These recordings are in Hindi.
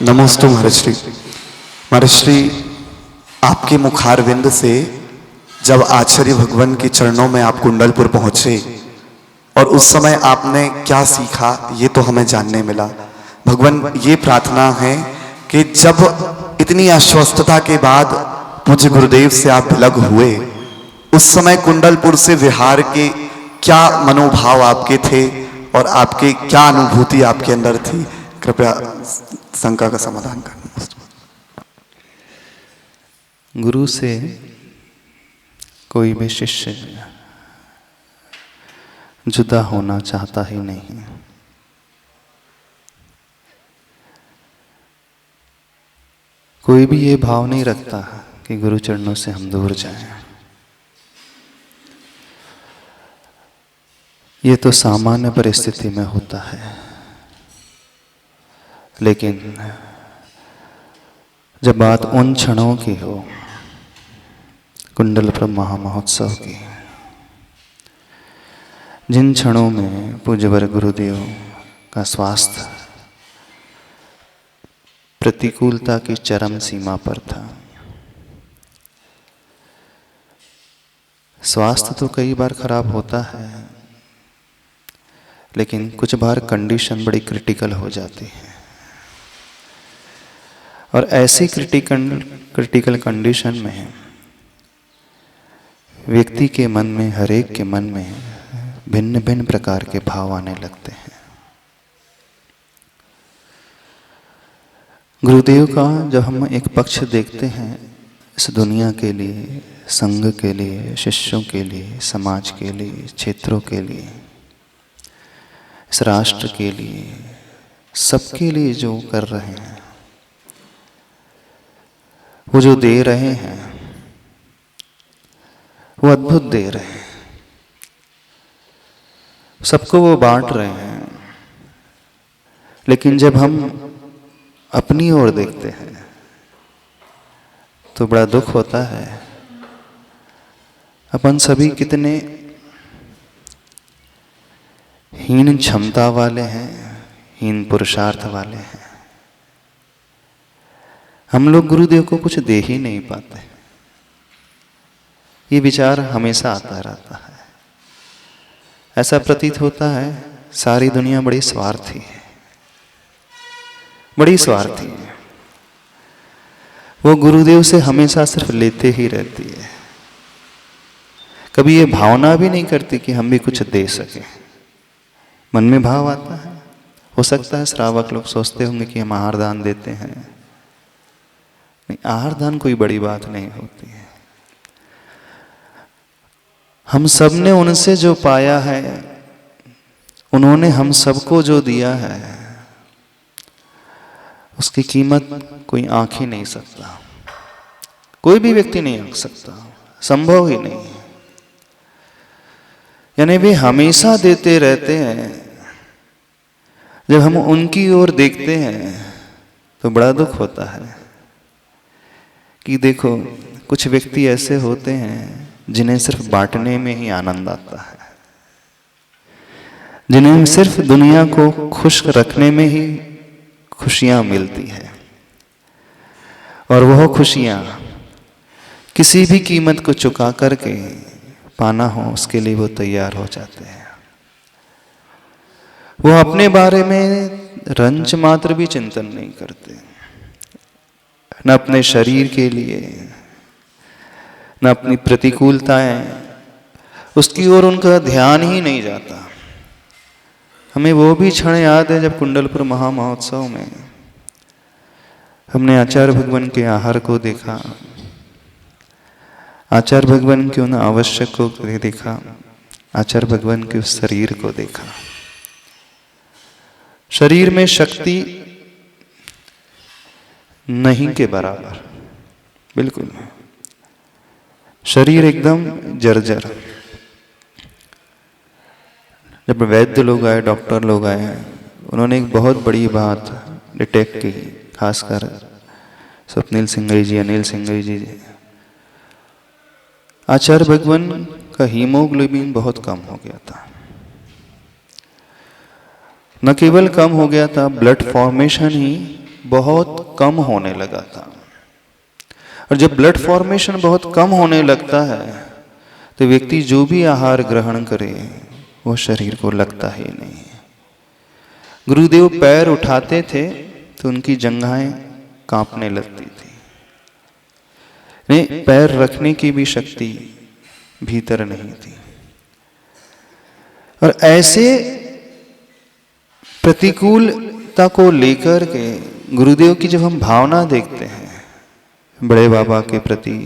नमोस्तु महर्षि। महर्षि, आपके मुखारविंद से जब आचार्य भगवान के चरणों में आप कुंडलपुर पहुंचे और उस समय आपने क्या सीखा ये तो हमें जानने मिला। भगवान, ये प्रार्थना है कि जब इतनी अस्वस्थता के बाद पूज्य गुरुदेव से आप अलग हुए, उस समय कुंडलपुर से विहार के क्या मनोभाव आपके थे और आपके क्या अनुभूति आपके अंदर थी? कृपया शंका का समाधान करना। गुरु से कोई भी शिष्य जुदा होना चाहता ही नहीं। कोई भी ये भाव नहीं रखता कि गुरु चरणों से हम दूर जाएं। ये तो सामान्य परिस्थिति में होता है, लेकिन जब बात उन क्षणों की हो, कुंडलपुर महामहोत्सव की, जिन क्षणों में पूज्यवर गुरुदेव का स्वास्थ्य प्रतिकूलता की चरम सीमा पर था। स्वास्थ्य तो कई बार खराब होता है, लेकिन कुछ बार कंडीशन बड़ी क्रिटिकल हो जाती है, और ऐसी क्रिटिकल कंडीशन में व्यक्ति के मन में, हर एक के मन में भिन्न भिन्न प्रकार के भाव आने लगते हैं। गुरुदेव का जब हम एक पक्ष देखते हैं इस दुनिया के लिए, संघ के लिए, शिष्यों के लिए, समाज के लिए, क्षेत्रों के लिए, इस राष्ट्र के लिए, सबके लिए जो कर रहे हैं, वो जो दे रहे हैं वो अद्भुत दे रहे हैं। सबको वो बांट रहे हैं, लेकिन जब हम अपनी ओर देखते हैं तो बड़ा दुख होता है। अपन सभी कितने हीन क्षमता वाले हैं, हीन पुरुषार्थ वाले हैं। हम लोग गुरुदेव को कुछ दे ही नहीं पाते। ये विचार हमेशा आता रहता है। ऐसा प्रतीत होता है सारी दुनिया बड़ी स्वार्थी है, बड़ी स्वार्थी है। वो गुरुदेव से हमेशा सिर्फ लेते ही रहती है। कभी ये भावना भी नहीं करती कि हम भी कुछ दे सकें। मन में भाव आता है। हो सकता है श्रावक लोग सोचते होंगे कि हम आहार दान देते हैं। नहीं, आहार दान कोई बड़ी बात नहीं होती है। हम सब ने उनसे जो पाया है, उन्होंने हम सबको जो दिया है, उसकी कीमत कोई आंक ही नहीं सकता। कोई भी व्यक्ति नहीं आंक सकता, संभव ही नहीं। यानी वे हमेशा देते रहते हैं। जब हम उनकी ओर देखते हैं तो बड़ा दुख होता है कि देखो, कुछ व्यक्ति ऐसे होते हैं जिन्हें सिर्फ बांटने में ही आनंद आता है, जिन्हें सिर्फ दुनिया को खुश रखने में ही खुशियां मिलती है, और वह खुशियां किसी भी कीमत को चुका करके पाना हो, उसके लिए वो तैयार हो जाते हैं। वो अपने बारे में रंच मात्र भी चिंतन नहीं करते, न अपने शरीर के लिए, न अपनी प्रतिकूलताएं, उसकी ओर उनका ध्यान ही नहीं जाता। हमें वो भी क्षण याद है जब कुंडलपुर महामहोत्सव में हमने आचार्य भगवान के आहार को देखा, आचार्य भगवान के उन आवश्यक को देखा, आचार्य भगवान के उस शरीर को देखा। शरीर में शक्ति नहीं के बराबर, बिल्कुल। शरीर एकदम जर्जर। जब वैद्य लोग आए, डॉक्टर लोग आए, उन्होंने एक बहुत बड़ी बात डिटेक्ट की, खासकर स्वप्निल सिंगई जी, अनिल सिंगई जी। आचार्य भगवान का हीमोग्लोबिन बहुत कम हो गया था। न केवल कम हो गया था, ब्लड फॉर्मेशन ही बहुत कम होने लगा था। और जब ब्लड फॉर्मेशन बहुत कम होने लगता है तो व्यक्ति जो भी आहार ग्रहण करे वो शरीर को लगता ही नहीं। गुरुदेव पैर उठाते थे तो उनकी जंघाएं कांपने लगती थी। नहीं, पैर रखने की भी शक्ति भीतर नहीं थी। और ऐसे प्रतिकूलता को लेकर के गुरुदेव की जब हम भावना देखते हैं, बड़े बाबा के प्रति,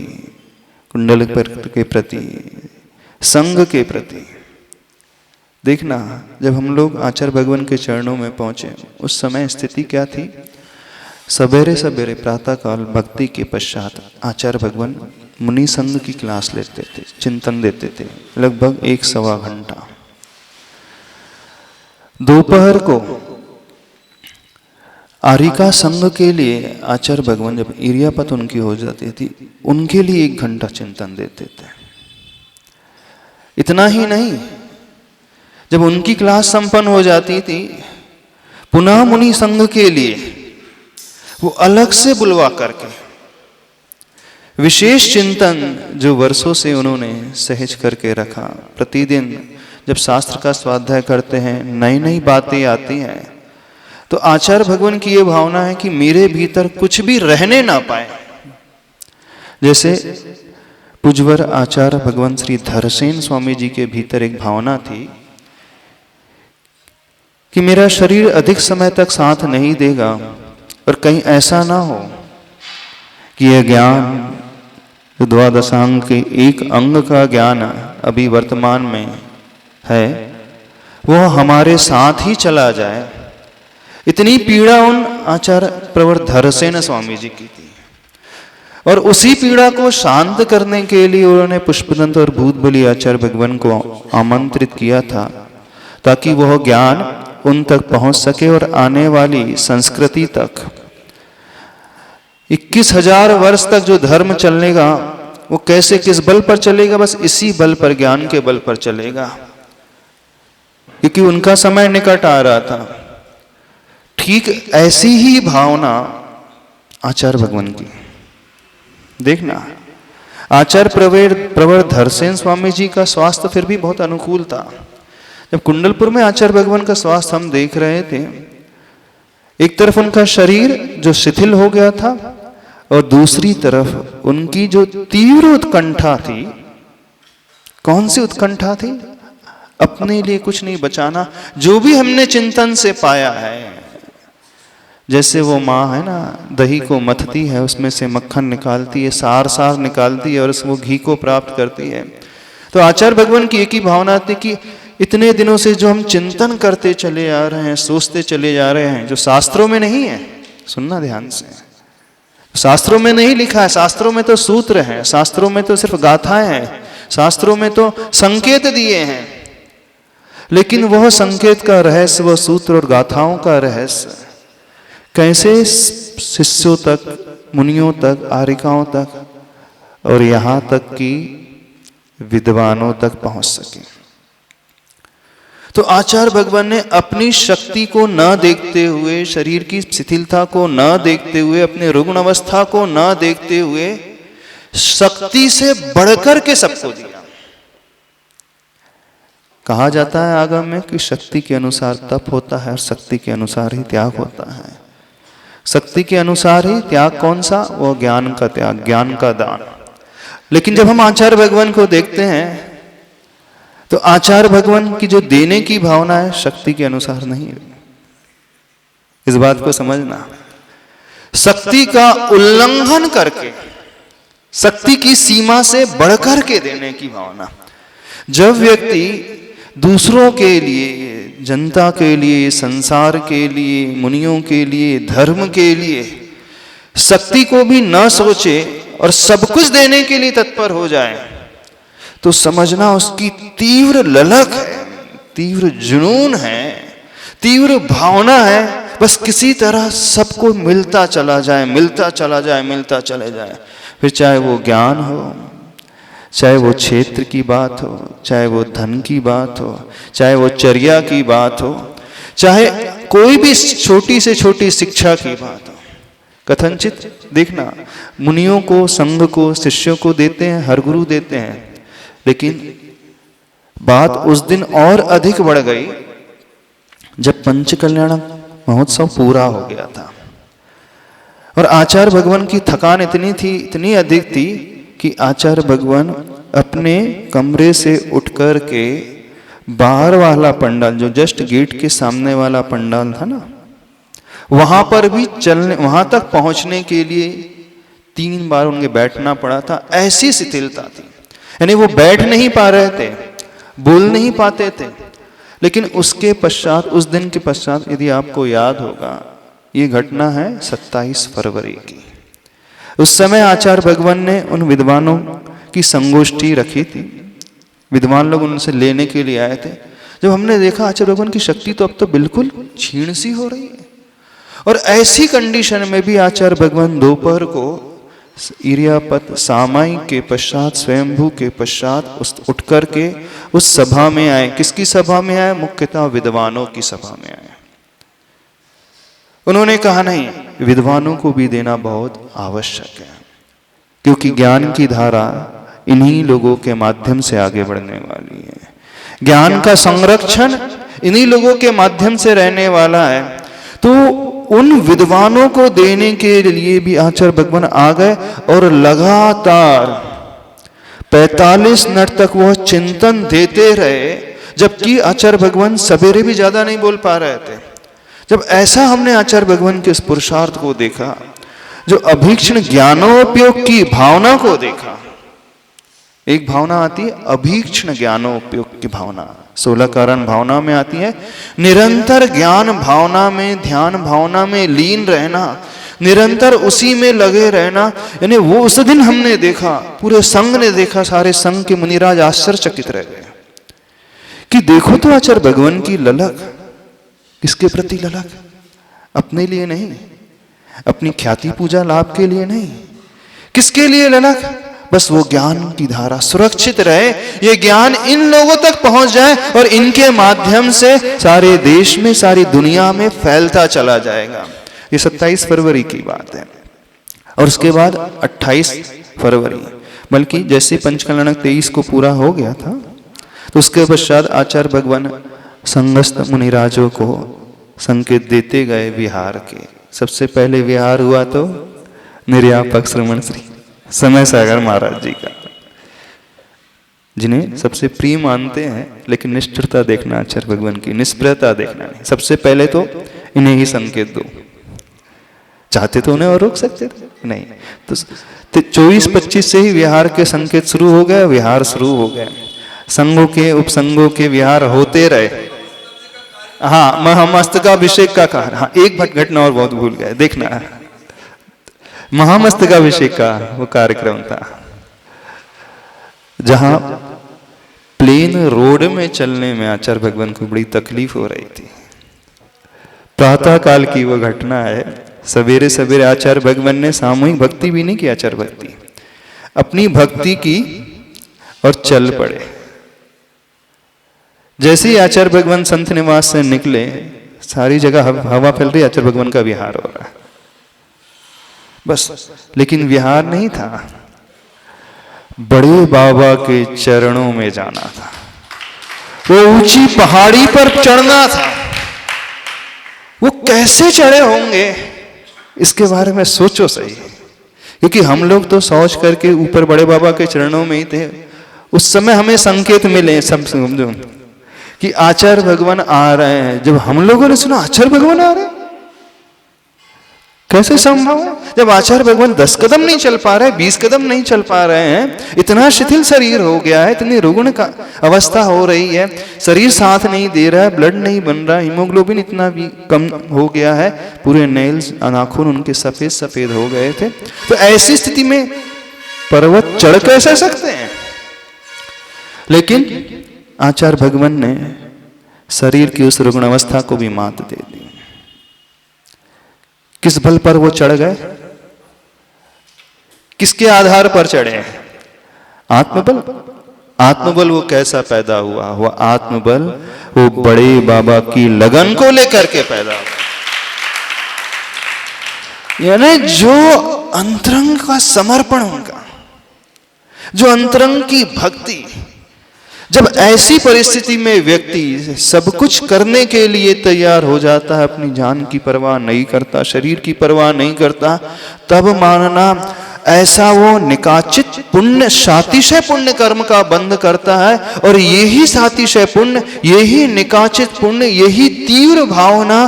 कुंडल के प्रति, संघ के प्रति, देखना जब हम लोग आचार्य भगवान के चरणों में पहुंचे उस समय स्थिति क्या थी। सवेरे सवेरे प्रातःकाल भक्ति के पश्चात आचार्य भगवान मुनि संघ की क्लास लेते थे, चिंतन देते थे, लगभग 1-1.25 घंटा। दोपहर को आरिका संघ के लिए आचार्य भगवान जब इरियापत उनकी हो जाती थी उनके लिए 1 घंटा चिंतन देते थे। इतना ही नहीं, जब उनकी क्लास संपन्न हो जाती थी पुनः मुनि संघ के लिए वो अलग से बुलवा करके विशेष चिंतन जो वर्षों से उन्होंने सहज करके रखा। प्रतिदिन जब शास्त्र का स्वाध्याय करते हैं नई नई बातें आती हैं तो आचार्य भगवान की ये भावना है कि मेरे भीतर कुछ भी रहने ना पाए। जैसे पूज्यवर आचार्य भगवान श्री धरसेन स्वामी जी के भीतर एक भावना थी कि मेरा शरीर अधिक समय तक साथ नहीं देगा और कहीं ऐसा ना हो कि यह ज्ञान द्वादशांग के एक अंग का ज्ञान अभी वर्तमान में है वह हमारे साथ ही चला जाए। इतनी पीड़ा उन आचार्य प्रवर धरसेन स्वामी जी की थी और उसी पीड़ा को शांत करने के लिए उन्होंने पुष्पदंत और भूत बलि आचार्य भगवान को आमंत्रित किया था ताकि वह ज्ञान उन तक पहुंच सके और आने वाली संस्कृति तक 21,000 वर्ष तक जो धर्म चलेगा वो कैसे किस बल पर चलेगा, बस इसी बल पर, ज्ञान के बल पर चलेगा, क्योंकि उनका समय निकट आ रहा था। ठीक ऐसी ही भावना आचार्य भगवान की। देखना आचार्य प्रवर धरसेन स्वामी जी का स्वास्थ्य फिर भी बहुत अनुकूल था। जब कुंडलपुर में आचार्य भगवान का स्वास्थ्य हम देख रहे थे, एक तरफ उनका शरीर जो शिथिल हो गया था और दूसरी तरफ उनकी जो तीव्र उत्कंठा थी। कौन सी उत्कंठा थी? अपने लिए कुछ नहीं बचाना। जो भी हमने चिंतन से पाया है, जैसे वो माँ है ना, दही को मथती है, उसमें से मक्खन निकालती है, सार सार निकालती है और वो घी को प्राप्त करती है। तो आचार्य भगवान की एक ही भावना थी कि इतने दिनों से जो हम चिंतन करते चले आ रहे हैं, सोचते चले जा रहे हैं, जो शास्त्रों में नहीं है, सुनना ध्यान से, शास्त्रों में नहीं लिखा है, शास्त्रों में तो सूत्र हैं, शास्त्रों में तो सिर्फ गाथाएं हैं, शास्त्रों में तो संकेत दिए हैं, लेकिन वह संकेत का रहस्य, वह सूत्र और गाथाओं का रहस्य कैसे शिष्यों तक, मुनियों तक, आरिकाओं तक और यहां तक कि विद्वानों तक पहुंच सके। तो आचार्य भगवान ने अपनी शक्ति को न देखते हुए, शरीर की शिथिलता को न देखते हुए, अपने रुग्ण अवस्था को न देखते हुए शक्ति से बढ़कर के सबको दिया। कहा जाता है आगम में कि शक्ति के अनुसार तप होता है और शक्ति के अनुसार ही त्याग होता है। शक्ति के अनुसार ही त्याग कौन सा? वो ज्ञान का त्याग, ज्ञान का दान। लेकिन जब हम आचार्य भगवान को देखते हैं तो आचार्य भगवान की जो देने की भावना है शक्ति के अनुसार नहीं है। इस बात को समझना, शक्ति का उल्लंघन करके, शक्ति की सीमा से बढ़कर के देने की भावना। जब व्यक्ति दूसरों के लिए, जनता के लिए, संसार के लिए, मुनियों के लिए, धर्म के लिए शक्ति को भी न सोचे और सब कुछ देने के लिए तत्पर हो जाए, तो समझना उसकी तीव्र ललक है, तीव्र जुनून है, तीव्र भावना है, बस किसी तरह सबको मिलता चला जाए, मिलता चला जाए, मिलता चले जाए। फिर चाहे वो ज्ञान हो, चाहे वो क्षेत्र की बात हो, चाहे वो धन की बात हो, चाहे वो चर्या की बात हो, चाहे कोई भी छोटी से छोटी शिक्षा की बात हो। कथनचित देखना, मुनियों को, संघ को, शिष्यों को देते हैं, हर गुरु देते हैं, लेकिन बात उस दिन और अधिक बढ़ गई जब पंच कल्याण महोत्सव पूरा हो गया था और आचार्य भगवान की थकान इतनी थी, इतनी अधिक थी कि आचार्य भगवान अपने कमरे से उठ कर के बाहर वाला पंडाल, जो जस्ट गेट के सामने वाला पंडाल था ना, वहां पर भी चलने, वहां तक पहुंचने के लिए 3 बार उनके बैठना पड़ा था। ऐसी शिथिलता थी, यानी वो बैठ नहीं पा रहे थे, बोल नहीं पाते थे। लेकिन उसके पश्चात, उस दिन के पश्चात, यदि आपको याद होगा, ये घटना है 27 फरवरी की। उस समय आचार्य भगवान ने उन विद्वानों की संगोष्ठी रखी थी, विद्वान लोग उनसे लेने के लिए आए थे। जब हमने देखा आचार्य भगवान की शक्ति तो अब तो बिल्कुल क्षीण सी हो रही है, और ऐसी कंडीशन में भी आचार्य भगवान दोपहर को इरियापत सामाई के पश्चात, स्वयंभू के पश्चात उठ करके उस सभा में आए। किसकी सभा में आए? मुख्यतः विद्वानों की सभा में आए। उन्होंने कहा नहीं, विद्वानों को भी देना बहुत आवश्यक है, क्योंकि ज्ञान की धारा इन्हीं लोगों के माध्यम से आगे बढ़ने वाली है, ज्ञान का संरक्षण इन्हीं लोगों के माध्यम से रहने वाला है। तो उन विद्वानों को देने के लिए भी आचार्य भगवान आ गए और लगातार 45 मिनट तक वह चिंतन देते रहे, जबकि आचार्य भगवान सवेरे भी ज्यादा नहीं बोल पा रहे थे। जब ऐसा हमने आचार्य भगवान के इस पुरुषार्थ को देखा, जो अभीक्षण ज्ञानोपयोग की भावना को देखा, एक भावना आती है अभीक्षण ज्ञानोपयोग की भावना, 16 कारण भावना में आती है, निरंतर ज्ञान भावना में, ध्यान भावना में लीन रहना, निरंतर उसी में लगे रहना। यानी वो उस दिन हमने देखा, पूरे संघ ने देखा, सारे संघ के मुनिराज आश्चर्यचकित रह गए कि देखो तो आचार्य भगवान की ललक। किसके प्रति ललक? अपने लिए नहीं, अपनी ख्याति पूजा लाभ के लिए नहीं। किसके लिए ललक? बस वो ज्ञान की धारा सुरक्षित रहे, ये ज्ञान इन लोगों तक पहुंच जाए और इनके माध्यम से सारे देश में, सारी दुनिया में फैलता चला जाएगा। ये 27 फरवरी की बात है। और उसके बाद 28 फरवरी, बल्कि जैसे पंचकल्याणक 23 को पूरा हो गया था, तो उसके पश्चात आचार्य भगवान संगस्थ मुनिराजों को संकेत देते गए विहार के। सबसे पहले विहार हुआ तो निर्यापक श्रमण श्री समय सागर महाराज जी का, जिन्हें सबसे प्रिय मानते हैं, लेकिन निष्ठुरता देखना आचार्य भगवान की, निष्प्रयता देखना नहीं। सबसे पहले तो इन्हें ही संकेत दो। चाहते तो उन्हें और रोक सकते थे, नहीं। तो 24-25 से ही विहार के संकेत शुरू हो गए, विहार शुरू हो गए, संघों के उपसंघों के विहार होते रहे। हाँ, महामस्तकाभिषेक का कारण, हाँ एक घटना और बहुत भूल गए, देखना, महामस्तकाभिषेक का वो कार्यक्रम था, जहां प्लेन रोड में चलने में आचार्य भगवान को बड़ी तकलीफ हो रही थी। प्रातः काल की वो घटना है। सवेरे सवेरे आचार्य भगवान ने सामूहिक भक्ति भी नहीं की, आचार्य भक्ति अपनी भक्ति की और चल पड़े। जैसे ही आचार्य भगवान संत निवास से निकले, सारी जगह हवा फैल रही, आचार्य भगवान का विहार हो रहा है बस। लेकिन विहार नहीं था, बड़े बाबा के चरणों में जाना था, वो ऊंची पहाड़ी पर चढ़ना था। वो कैसे चढ़े होंगे, इसके बारे में सोचो सही, क्योंकि हम लोग तो सोच करके ऊपर बड़े बाबा के चरणों में ही थे। उस समय हमें संकेत मिले, सब समझो, कि आचार्य भगवान आ रहे हैं। जब हम लोगों ने सुना आचार्य भगवान आ रहे हैं, कैसे संभव है? जब आचार्य भगवान 10 कदम नहीं चल पा रहे, 20 कदम नहीं चल पा रहे हैं, इतना शिथिल शरीर हो गया है, इतनी रुग्ण का अवस्था हो रही है, शरीर साथ नहीं दे रहा है, ब्लड नहीं बन रहा, हीमोग्लोबिन इतना भी कम हो गया है, पूरे नेल्स, नाखून उनके सफेद सफेद हो गए थे। तो ऐसी स्थिति में पर्वत चढ़ कैसे सकते हैं? लेकिन आचार्य भगवान ने शरीर की उस रुग्ण अवस्था को भी मात दे दी। किस बल पर वो चढ़ गए? किसके आधार पर चढ़े? आत्मबल। आत्मबल वो कैसा पैदा हुआ? वो आत्मबल वो बड़े बाबा की लगन को लेकर के पैदा हुआ। यानी जो अंतरंग का समर्पण उनका, जो अंतरंग की भक्ति, जब ऐसी परिस्थिति में व्यक्ति सब कुछ करने के लिए तैयार हो जाता है, अपनी जान की परवाह नहीं करता, शरीर की परवाह नहीं करता, तब मानना ऐसा वो निकाचित पुण्य, सातिशय पुण्य कर्म का बंध करता है। और यही सातिशय पुण्य, यही निकाचित पुण्य, यही तीव्र भावना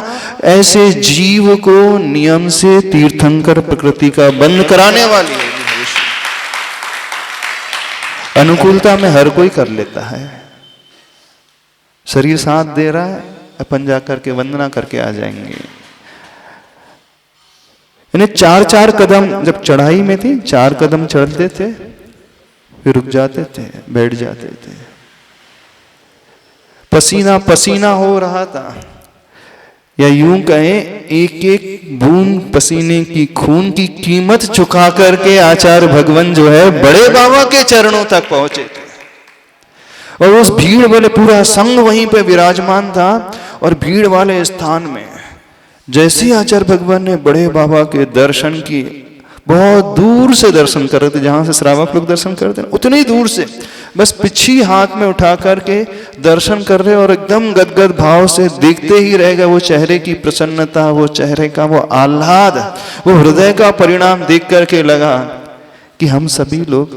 ऐसे जीव को नियम से तीर्थंकर प्रकृति का बंध कराने वाली है। अनुकूलता में हर कोई कर लेता है, शरीर साथ दे रहा है, अपन जाकर के वंदना करके आ जाएंगे। यानी 4-4 कदम जब चढ़ाई में थे, 4 कदम चढ़ते थे, फिर रुक जाते थे, बैठ जाते थे, पसीना पसीना हो रहा था, या यूं कहें एक एक बूंद पसीने की, खून की कीमत चुका करके आचार्य भगवान जो है बड़े बाबा के चरणों तक पहुंचे थे। और उस भीड़ वाले, पूरा संघ वहीं पे विराजमान था, और भीड़ वाले स्थान में जैसे ही आचार्य भगवान ने बड़े बाबा के दर्शन किए, बहुत दूर से दर्शन कर रहे थे, जहां से श्रावक लोग दर्शन करते हैं उतनी दूर से, बस पिछी हाथ में उठा करके दर्शन कर रहे, और एकदम गदगद भाव से देखते ही रह गए। वो चेहरे की प्रसन्नता, वो चेहरे का वो आह्लाद, वो हृदय का परिणाम देख करके लगा कि हम सभी लोग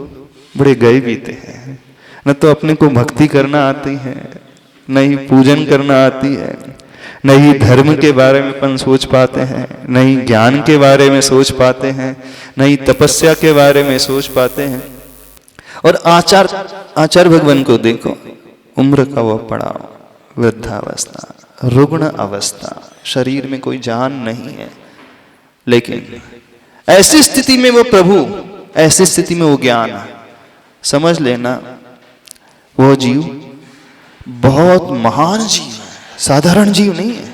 बड़े गए बीते हैं। न तो अपने को भक्ति करना आती है, न ही पूजन करना आती है, न ही धर्म के बारे में अपन सोच पाते हैं, न ही ज्ञान के बारे में सोच पाते हैं, न ही तपस्या के बारे में सोच पाते हैं। और आचार्य भगवान को देखो, उम्र का वो पड़ाव, वृद्धावस्था, रुग्ण अवस्था, शरीर में कोई जान नहीं है, लेकिन ऐसी स्थिति में वो प्रभु, ऐसी स्थिति में वो ज्ञान, समझ लेना वो जीव बहुत महान जीव है, साधारण जीव नहीं है,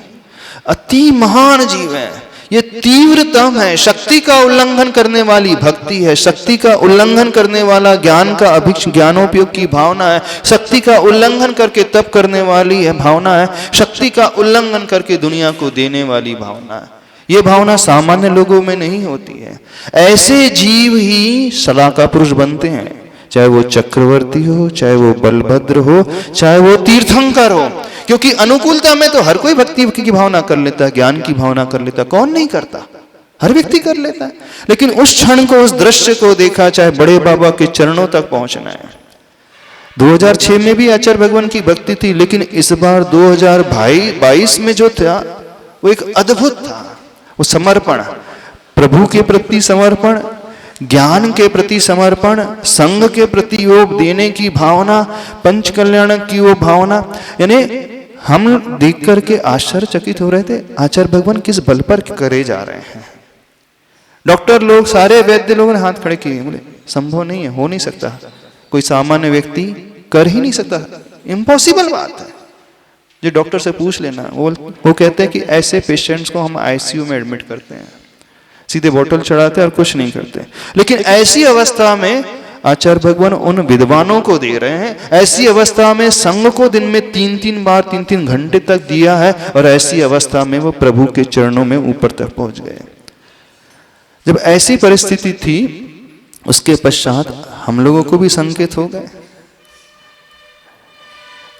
अति महान जीव है। ये तीव्रतम है, शक्ति का उल्लंघन करने वाली भक्ति है, शक्ति का उल्लंघन करने वाला ज्ञान का ज्ञानोपयोग की भावना है, शक्ति का उल्लंघन करके तप करने वाली है भावना है, शक्ति का उल्लंघन करके दुनिया को देने वाली भावना है। ये भावना सामान्य लोगों में नहीं होती है। ऐसे जीव ही सला का पुरुष बनते हैं, चाहे वो चक्रवर्ती हो, चाहे वो बलभद्र हो, चाहे वो तीर्थंकर हो। क्योंकि अनुकूलता में तो हर कोई भक्ति की भावना कर लेता है, ज्ञान की भावना कर लेता है, कौन नहीं करता, हर व्यक्ति कर लेता है। लेकिन उस क्षण को, उस दृश्य को देखा, चाहे बड़े बाबा के चरणों तक पहुंचना है। 2006 में भी आचार्य भगवान की भक्ति थी, लेकिन इस बार 2022 में जो था वो एक अद्भुत था। वो समर्पण, प्रभु के प्रति समर्पण, ज्ञान के प्रति समर्पण, संघ के प्रति योग देने की भावना, पंच कल्याण की वो भावना। यानी हम देख करके आश्चर्यचकित हो रहे थे, आचार्य भगवान किस बल पर करे जा रहे हैं। डॉक्टर लोग, सारे वैद्य लोगों ने हाथ खड़े किए, बोले संभव नहीं है, हो नहीं सकता, कोई सामान्य व्यक्ति कर ही नहीं सकता, इम्पॉसिबल बात है। जो डॉक्टर से पूछ लेना, वो कहते हैं कि ऐसे पेशेंट्स को हम आईसीयू में एडमिट करते हैं, सीधे बोतल चढ़ाते हैं और कुछ नहीं करते। लेकिन ऐसी अवस्था में आचार्य भगवान उन विद्वानों को दे रहे हैं, ऐसी अवस्था में संघ को दिन में 3-3 बार 3-3 घंटे तक दिया है, और ऐसी अवस्था में वो प्रभु के चरणों में ऊपर तक पहुंच गए। जब ऐसी परिस्थिति थी, उसके पश्चात हम लोगों को भी संकेत हो गए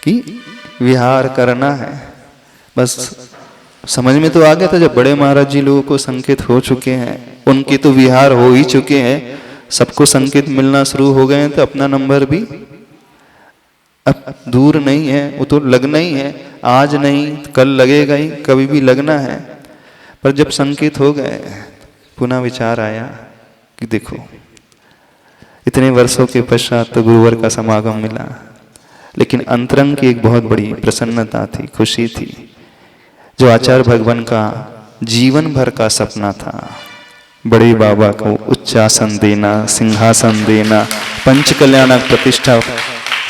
कि विहार करना है। बस समझ में तो आ गया था, जब बड़े महाराज जी लोगों को संकेत हो चुके हैं, उनके तो विहार हो ही चुके हैं, सबको संकेत मिलना शुरू हो गए हैं, तो अपना नंबर भी अब दूर नहीं है, वो तो लगना ही है, आज नहीं कल लगेगा ही, कभी भी लगना है। पर जब संकेत हो गए, पुनः विचार आया कि देखो, इतने वर्षों के पश्चात तो गुरुवर का समागम मिला, लेकिन अंतरंग की एक बहुत बड़ी प्रसन्नता थी, खुशी थी, जो आचार्य भगवान का जीवन भर का सपना था। बड़े बाबा को उच्चासन देना, सिंहासन देना, पंच कल्याणक प्रतिष्ठा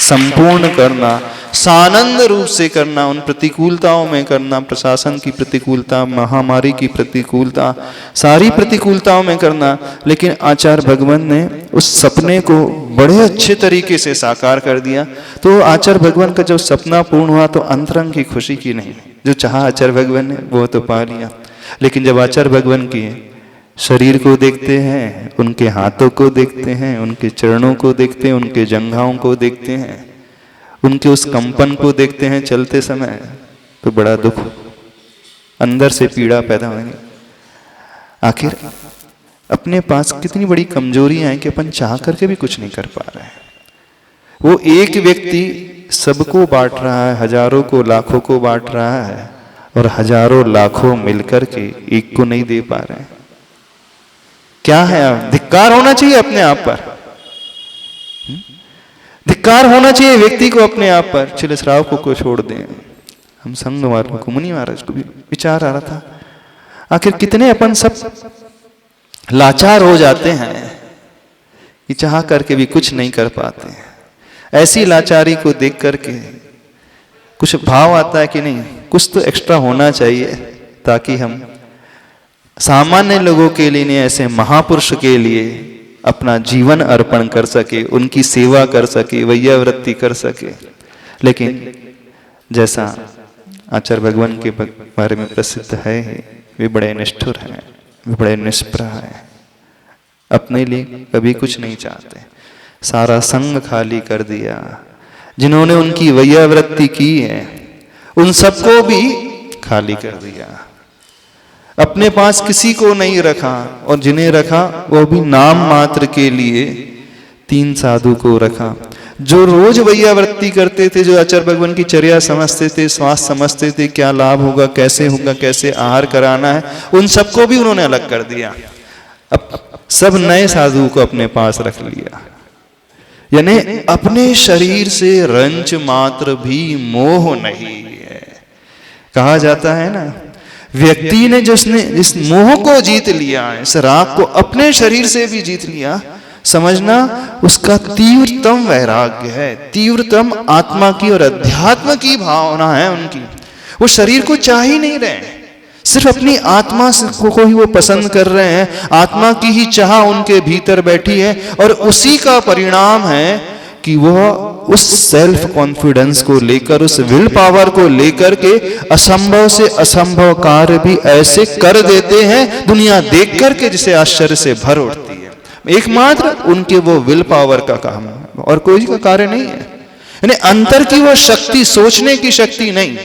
संपूर्ण करना, सानंद रूप से करना, उन प्रतिकूलताओं में करना, प्रशासन की प्रतिकूलता, महामारी की प्रतिकूलता, सारी प्रतिकूलताओं में करना। लेकिन आचार्य भगवान ने उस सपने को बड़े अच्छे तरीके से साकार कर दिया। तो आचार्य भगवान का जब सपना पूर्ण हुआ, तो अंतरंग की खुशी की नहीं, जो चाहा आचार्य भगवान ने वो तो पा लिया। लेकिन जब आचार्य भगवान की शरीर को देखते हैं, उनके हाथों को देखते हैं, उनके चरणों को देखते हैं, उनके जंघाओं को देखते हैं, उनके उस कंपन को देखते हैं चलते समय, तो बड़ा दुख, अंदर से पीड़ा पैदा होगी। आखिर अपने पास कितनी बड़ी कमजोरियां हैं कि अपन चाह करके भी कुछ नहीं कर पा रहे हैं। वो एक व्यक्ति सबको बांट रहा है, हजारों को लाखों को बांट रहा है, और हजारों लाखों मिलकर के एक को नहीं दे पा रहे हैं। क्या है? धिक्कार होना चाहिए अपने आप पर, धिक्कार होना चाहिए व्यक्ति को अपने आप पर। चले श्राव को छोड़ दें, हम संग वालों को, मुनि महाराज को भी विचार आ रहा था, आखिर कितने अपन सब लाचार हो जाते हैं कि चाह करके भी कुछ नहीं कर पाते। ऐसी लाचारी को देख करके कुछ भाव आता है कि नहीं, कुछ तो एक्स्ट्रा होना चाहिए ताकि हम सामान्य लोगों के लिए नहीं, ऐसे महापुरुष के लिए अपना जीवन अर्पण कर सके, उनकी सेवा कर सके, वैयावृत्ति कर सके। लेकिन जैसा आचार्य भगवान के बारे में प्रसिद्ध है, वे बड़े निष्ठुर हैं, वे बड़े निष्प्रह हैं, अपने लिए कभी कुछ नहीं चाहते। सारा संग खाली कर दिया। जिन्होंने उनकी वैयावृत्ति की है उन सबको भी खाली कर दिया, अपने पास किसी को नहीं रखा, और जिन्हें रखा वो भी नाम मात्र के लिए 3 साधु को रखा, जो रोज वैयावृत्ति करते थे, जो आचार्य भगवान की चर्या समझते थे, स्वास्थ्य समझते थे, क्या लाभ होगा, कैसे आहार कराना है, उन सबको भी उन्होंने अलग कर दिया। अब सब नए साधु को अपने पास रख लिया। यानी अपने शरीर से रंच मात्र भी मोह नहीं है। कहा जाता है ना, व्यक्ति ने जिसने इस मोह को जीत लिया है, इस राग को अपने शरीर से भी जीत लिया, समझना उसका तीव्रतम वैराग्य है, तीव्रतम आत्मा की और अध्यात्म की भावना है उनकी। वो शरीर को चाह ही नहीं रहे, सिर्फ अपनी आत्मा को ही वो पसंद कर रहे हैं, आत्मा की ही चाह उनके भीतर बैठी है, और उसी का परिणाम है कि वह उस सेल्फ कॉन्फिडेंस को लेकर, उस विल पावर को लेकर के असंभव से असंभव कार्य भी ऐसे कर देते हैं दुनिया देख करके जिसे आश्चर्य से भर उठती है। एकमात्र उनके वो विल पावर का काम है, और कोई का कार्य नहीं है। यानी अंतर की वो शक्ति, सोचने की शक्ति नहीं।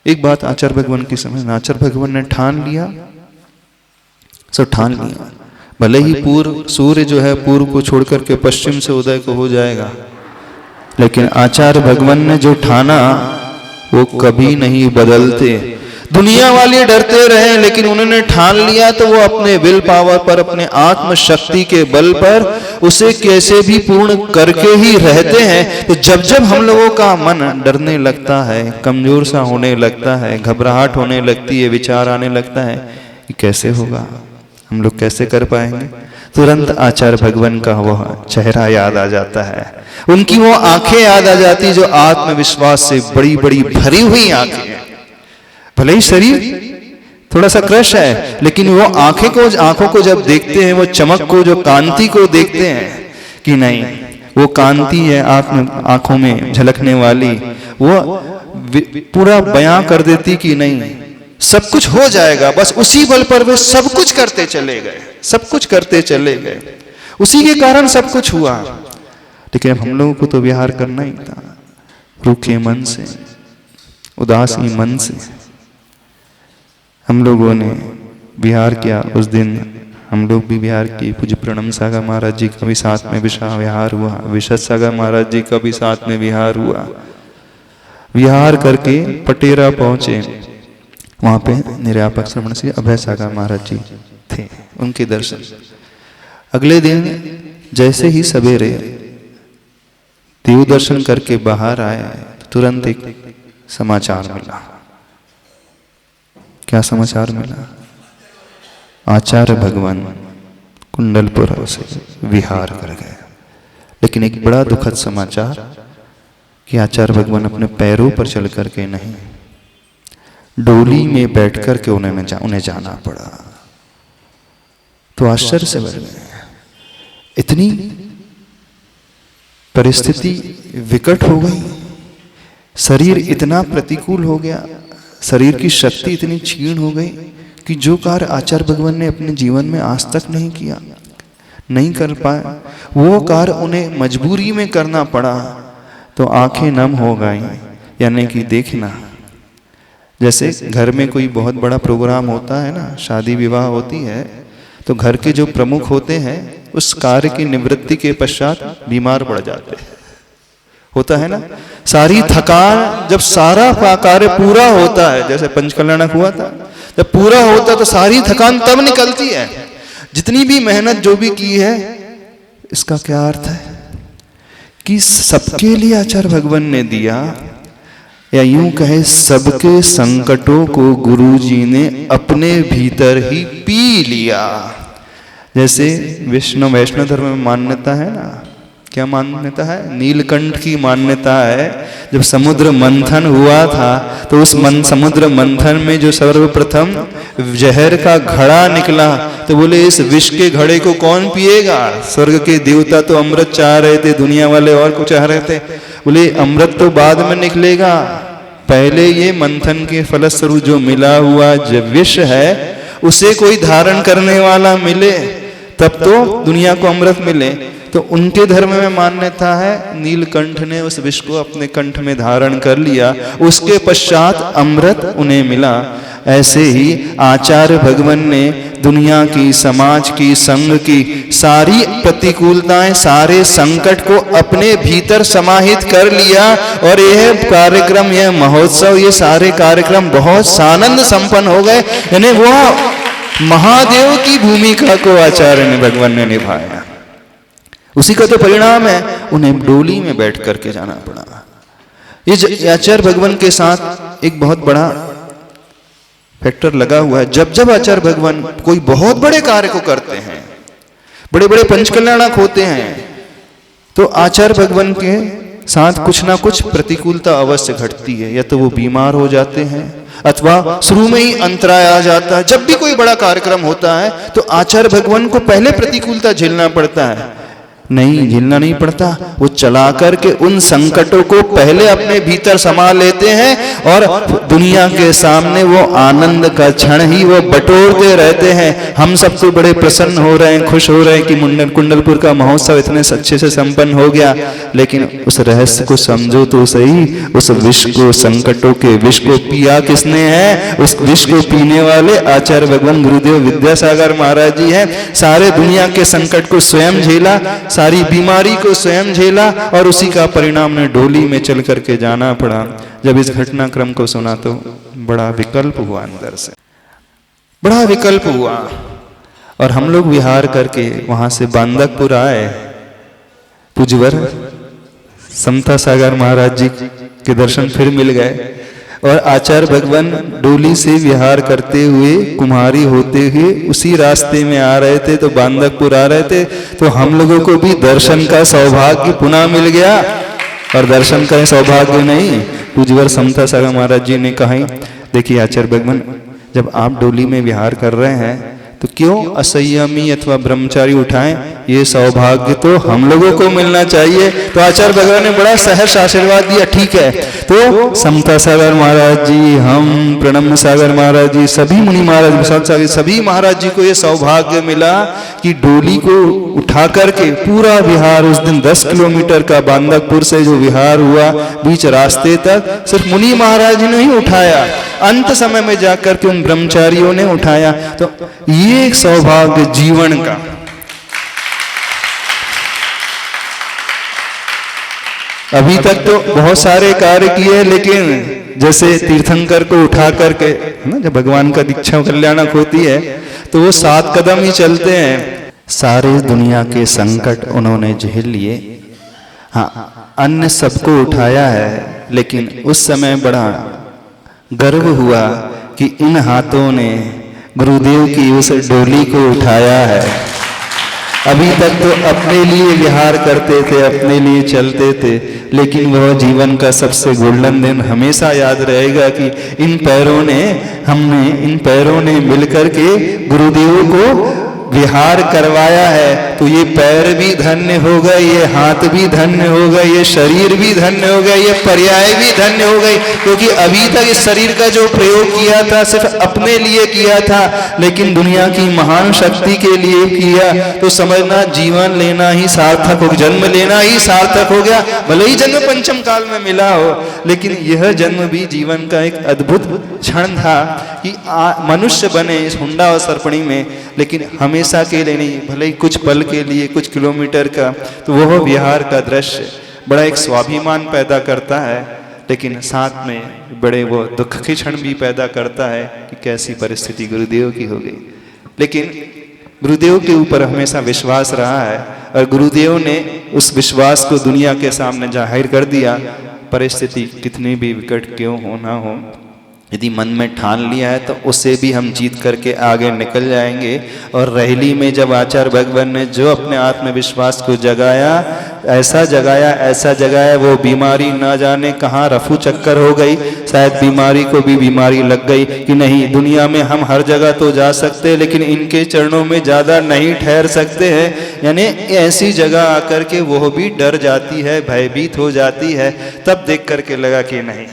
एक बात आचार्य भगवान की समझना, आचार्य भगवान ने ठान लिया, सो ठान लिया, भले ही पूर्व सूर्य जो है पूर्व को छोड़ करके पश्चिम से उदय को हो जाएगा, लेकिन आचार्य भगवान ने जो ठाना वो कभी नहीं बदलते। दुनिया वाले डरते रहे, लेकिन उन्होंने ठान लिया तो वो अपने विल पावर पर, अपने आत्म शक्ति के बल पर उसे कैसे भी पूर्ण करके ही रहते हैं। तो जब जब हम लोगों का मन डरने लगता है, कमजोर सा होने लगता है, घबराहट होने लगती है, विचार आने लगता है कि कैसे होगा, हम लोग कैसे कर पाएंगे, तुरंत आचार्य भगवान का वह चेहरा याद आ जाता है, उनकी वो आंखें याद आ जाती जो आत्मविश्वास से बड़ी बड़ी भरी हुई आंखें हैं। भले ही शरीर थोड़ा सा क्रश है, लेकिन वो आंखों को जब देखते हैं, वो चमक को, जो कांति को देखते हैं कि नहीं, वो कांति है आंखों में झलकने वाली, वो पूरा बयां कर देती कि नहीं सब कुछ हो जाएगा। बस उसी बल पर वे सब कुछ करते चले गए, सब कुछ करते चले गए, उसी के कारण सब कुछ हुआ। लेकिन अब हम लोगों को तो विहार करना ही था, रूखे मन से, उदासी मन से हम लोगों ने विहार किया। उस दिन हम लोग भी विहार किए। पूज्य प्रणम सागर महाराज जी का भी साथ में विहार हुआ, विशद सागर महाराज जी का भी साथ में विहार हुआ। विहार करके पटेरा पहुंचे, वहां पे निर्यापक श्रवण से अभय सागर महाराज जी थे, उनके दर्शन। अगले दिन जैसे ही सवेरे देव दर्शन करके बाहर आए, तुरंत एक समाचार मिला। क्या समाचार मिला? आचार्य भगवान कुंडलपुर से विहार कर गए। लेकिन एक बड़ा दुखद समाचार कि आचार्य भगवान अपने पैरों पर चल करके नहीं, डोली में बैठ करके उन्हें जाना पड़ा। तो आश्चर्य से भर गए, इतनी परिस्थिति विकट हो गई, शरीर इतना प्रतिकूल हो गया, शरीर की शक्ति इतनी क्षीण हो गई कि जो कार्य आचार्य भगवान ने अपने जीवन में आज तक नहीं किया, नहीं कर पाए, वो कार्य उन्हें मजबूरी में करना पड़ा, तो आंखें नम हो गई। यानी कि देखना, जैसे घर में कोई बहुत बड़ा प्रोग्राम होता है ना, शादी विवाह होती है, तो घर के जो प्रमुख होते हैं उस कार्य की निवृत्ति के पश्चात बीमार पड़ जाते हैं, होता है ना। सारी थकान, जब सारा कार्य पूरा होता है, जैसे पंचकल्याणक हुआ था, जब पूरा होता तो सारी थकान तब निकलती है। जितनी भी मेहनत जो भी की है, इसका क्या अर्थ है कि सबके लिए आचार्य भगवान ने दिया, या यूं कहे सबके संकटों को गुरुजी ने अपने भीतर ही पी लिया। जैसे वैष्णव धर्म में मान्यता है ना, क्या मान्यता है? नीलकंठ की मान्यता है। जब समुद्र मंथन हुआ था तो उस समुद्र मंथन में जो सर्वप्रथम जहर का घड़ा निकला, तो बोले इस विष के घड़े को कौन पिएगा? स्वर्ग के देवता तो अमृत चाह रहे थे, दुनिया वाले और कुछ चाह रहे थे। बोले अमृत तो बाद में निकलेगा, पहले ये मंथन के फलस्वरूप जो मिला हुआ जो विष है उसे कोई धारण करने वाला मिले, तब तो दुनिया को अमृत मिले। तो उनके धर्म में मान्यता है नीलकंठ ने उस विष को अपने कंठ में धारण कर लिया, उसके पश्चात अमृत उन्हें मिला। ऐसे ही आचार्य भगवान ने दुनिया की, समाज की, संघ की सारी प्रतिकूलताएं, सारे संकट को अपने भीतर समाहित कर लिया। और यह कार्यक्रम, यह महोत्सव, ये सारे कार्यक्रम बहुत सानंद संपन्न हो गए। यानी वो महादेव की भूमिका को आचार्य ने भगवान ने निभाया। उसी का तो परिणाम है उन्हें डोली में बैठ करके जाना पड़ा। ये आचार्य भगवान के साथ एक बहुत बड़ा फैक्टर लगा हुआ है। जब जब आचार्य भगवान कोई बहुत बड़े कार्य को करते हैं, बड़े बड़े पंचकल्याणक होते हैं, तो आचार्य भगवान के साथ कुछ ना कुछ प्रतिकूलता अवश्य घटती है। या तो वो बीमार हो जाते हैं, अथवा शुरू में ही अंतराय आ जाता है। जब भी कोई बड़ा कार्यक्रम होता है तो आचार्य भगवान को पहले प्रतिकूलता झेलना पड़ता है। नहीं, झेलना नहीं पड़ता, वो चला करके उन संकटों को पहले अपने भीतर समा लेते हैं और दुनिया के सामने वो आनंद का क्षण ही वो बटोरते रहते हैं। हम सब तो बड़े प्रसन्न हो रहे हैं, खुश हो रहे हैं कि कुंडलपुर का महोत्सव इतने अच्छे से संपन्न हो गया, लेकिन उस रहस्य को समझो तो सही। उस विष को, संकटों के विष को पिया किसने है? उस विष को पीने वाले आचार्य भगवान गुरुदेव विद्यासागर महाराज जी हैं। सारे दुनिया के संकट को स्वयं झेला, सारी बीमारी को स्वयं झेला, और उसी का परिणाम ने डोली में चल करके जाना पड़ा। जब इस घटनाक्रम को सुना तो बड़ा विकल्प हुआ, अंदर से बड़ा विकल्प हुआ। और हम लोग विहार करके वहां से बांदकपुर आए। पूज्यवर समता सागर महाराज जी के दर्शन फिर मिल गए, और आचार्य भगवान डोली से विहार करते हुए, कुम्हारी होते हुए उसी रास्ते में आ रहे थे, तो बांदकपुर आ रहे थे। तो हम लोगों को भी दर्शन का सौभाग्य पुनः मिल गया। और दर्शन का सौभाग्य नहीं, पूज्यवर समता सागर महाराज जी ने कहा, देखिए आचार्य भगवान जब आप डोली में विहार कर रहे हैं तो क्यों असंयमी अथवा ब्रह्मचारी उठाएं? ये सौभाग्य तो हम लोगों को मिलना चाहिए। तो आचार्य भगवान ने बड़ा सहर्ष आशीर्वाद दिया, ठीक है। तो समता सागर महाराज जी, हम प्रणम सागर महाराज जी, सभी मुनि महाराज, प्रसाद सागर, सभी महाराज जी को ये सौभाग्य मिला कि डोली को उठा करके पूरा विहार, उस दिन 10 किलोमीटर का बांदकपुर से जो विहार हुआ बीच रास्ते तक, सिर्फ मुनि महाराज ने ही उठाया। अंत समय में जाकर के उन ब्रह्मचारियों ने उठाया। तो ये एक सौभाग्य जीवन का। अभी तक तो बहुत सारे कार्य किए, लेकिन जैसे तीर्थंकर को उठा करके ना, जब भगवान का दीक्षा कल्याणक होती है तो वो 7 कदम ही चलते हैं। सारे दुनिया के संकट उन्होंने झेल लिए। हाँ, अन्य सबको उठाया है, लेकिन उस समय बड़ा गर्व हुआ कि इन हाथों ने गुरुदेव की उस डोली को उठाया है। अभी तक तो अपने लिए विहार करते थे, अपने लिए चलते थे, लेकिन वह जीवन का सबसे गोल्डन दिन हमेशा याद रहेगा कि इन पैरों ने मिलकर के गुरुदेव को विहार करवाया है तो ये पैर भी धन्य हो गए, ये हाथ भी धन्य हो गए, ये शरीर भी धन्य हो गए, ये पर्याय भी धन्य हो गई। क्योंकि अभी तक इस शरीर का जो प्रयोग किया था सिर्फ अपने लिए किया था, लेकिन दुनिया की महान शक्ति के लिए किया तो समझना जीवन लेना ही सार्थक हो, जन्म लेना ही सार्थक हो गया। भले ही जन्म पंचम काल में मिला हो, लेकिन यह जन्म भी जीवन का एक अद्भुत क्षण था कि मनुष्य बने इस हुंडा और सरपणी में, लेकिन हमेशा के लिए नहीं, भले ही कुछ पल के लिए, कुछ किलोमीटर का। तो वह विहार का दृश्य बड़ा एक स्वाभिमान पैदा करता है, लेकिन साथ में बड़े वो दुख के क्षण भी पैदा करता है कि कैसी परिस्थिति गुरुदेव की हो गई। लेकिन गुरुदेव के ऊपर हमेशा विश्वास रहा है और गुरुदेव ने उस विश्वास को दुनिया के सामने जाहिर कर दिया। परिस्थिति कितनी भी विकट क्यों हो ना हो, यदि मन में ठान लिया है तो उससे भी हम जीत करके आगे निकल जाएंगे। और रैली में जब आचार्य भगवान ने जो अपने आत्मविश्वास को जगाया, ऐसा जगाया वो बीमारी ना जाने कहाँ रफू चक्कर हो गई। शायद बीमारी को भी बीमारी लग गई कि नहीं, दुनिया में हम हर जगह तो जा सकते हैं लेकिन इनके चरणों में ज़्यादा नहीं ठहर सकते हैं। यानी ऐसी जगह आकर के वो भी डर जाती है, भयभीत हो जाती है। तब देख करके लगा कि नहीं,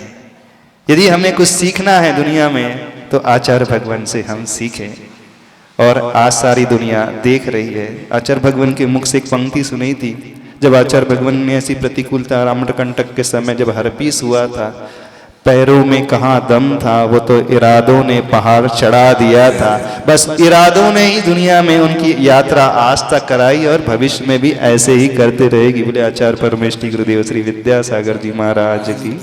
यदि हमें कुछ सीखना है दुनिया में तो आचार्य भगवान से हम सीखें। और आज सारी दुनिया देख रही है। आचार्य भगवान के मुख से एक पंक्ति सुनी थी, जब आचार्य भगवान ने ऐसी प्रतिकूलता रामकंटक के समय जब हरपीस हुआ था, पैरों में कहाँ दम था, वो तो इरादों ने पहाड़ चढ़ा दिया था। बस इरादों ने ही दुनिया में उनकी यात्रा आज तक कराई और भविष्य में भी ऐसे ही करते रहेगी। बोले आचार्य परमेष्ठी गुरुदेव श्री विद्यासागर जी महाराज की।